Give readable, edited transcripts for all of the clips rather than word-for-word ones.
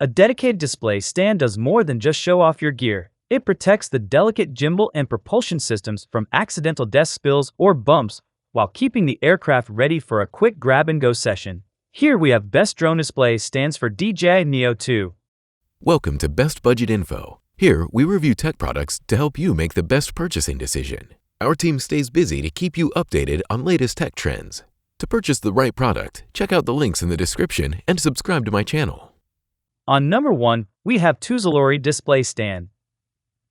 A dedicated display stand does more than just show off your gear. It protects the delicate gimbal and propulsion systems from accidental desk spills or bumps while keeping the aircraft ready for a quick grab-and-go session. Here we have Best Drone Display Stands for DJI Neo 2. Welcome to Best Budget Info. Here, we review tech products to help you make the best purchasing decision. Our team stays busy to keep you updated on latest tech trends. To purchase the right product, check out the links in the description and subscribe to my channel. On number 1, we have Tuvzylory Display Stand.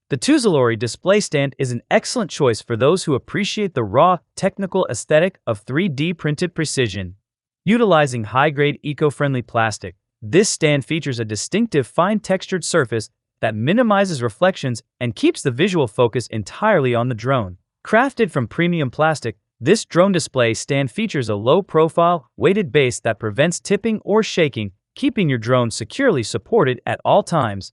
The Tuvzylory display stand is an excellent choice for those who appreciate the raw, technical aesthetic of 3D printed precision. Utilizing high-grade eco-friendly plastic, this stand features a distinctive fine-textured surface that minimizes reflections and keeps the visual focus entirely on the drone. Crafted from premium plastic, this drone display stand features a low-profile, weighted base that prevents tipping or shaking, keeping your drone securely supported at all times.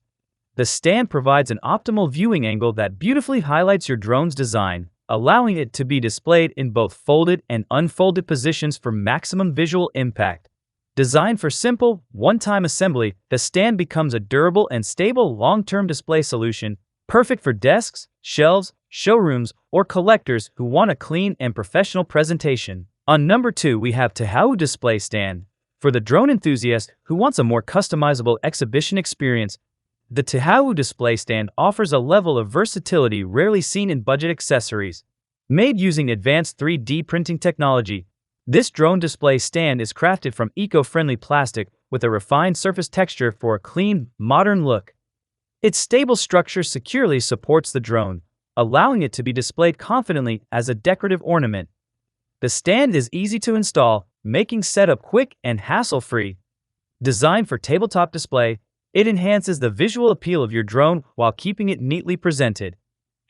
The stand provides an optimal viewing angle that beautifully highlights your drone's design, allowing it to be displayed in both folded and unfolded positions for maximum visual impact. Designed for simple, one-time assembly, the stand becomes a durable and stable long-term display solution, perfect for desks, shelves, showrooms, or collectors who want a clean and professional presentation. On number 2, we have Tehaouu Display Stand. For the drone enthusiast who wants a more customizable exhibition experience, the Tehaouu display stand offers a level of versatility rarely seen in budget accessories. Made using advanced 3D printing technology, this drone display stand is crafted from eco-friendly plastic with a refined surface texture for a clean, modern look. Its stable structure securely supports the drone, allowing it to be displayed confidently as a decorative ornament. The stand is easy to install, making setup quick and hassle-free. Designed for tabletop display, it enhances the visual appeal of your drone while keeping it neatly presented.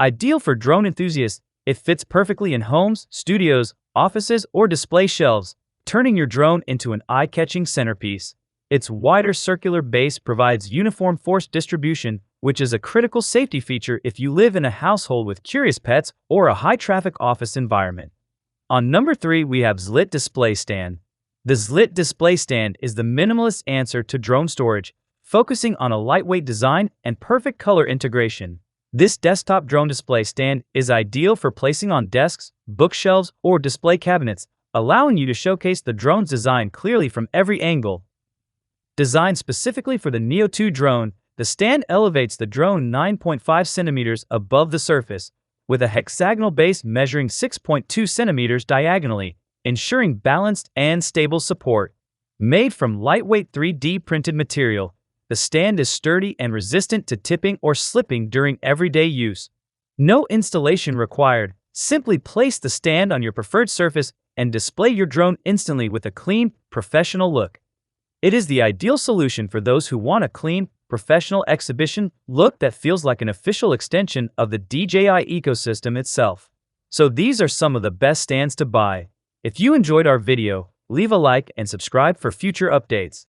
Ideal for drone enthusiasts, it fits perfectly in homes, studios, offices, or display shelves, turning your drone into an eye-catching centerpiece. Its wider circular base provides uniform force distribution, which is a critical safety feature if you live in a household with curious pets or a high-traffic office environment. On number 3, we have Zlit Display Stand. The Zlit Display Stand is the minimalist answer to drone storage, focusing on a lightweight design and perfect color integration. This desktop drone display stand is ideal for placing on desks, bookshelves, or display cabinets, allowing you to showcase the drone's design clearly from every angle. Designed specifically for the Neo 2 drone, the stand elevates the drone 9.5 centimeters above the surface, with a hexagonal base measuring 6.2 centimeters diagonally, ensuring balanced and stable support. Made from lightweight 3D printed material, the stand is sturdy and resistant to tipping or slipping during everyday use. No installation required. Simply place the stand on your preferred surface and display your drone instantly with a clean, professional look. It is the ideal solution for those who want a clean, professional exhibition look that feels like an official extension of the DJI ecosystem itself. So these are some of the best stands to buy. If you enjoyed our video, leave a like and subscribe for future updates.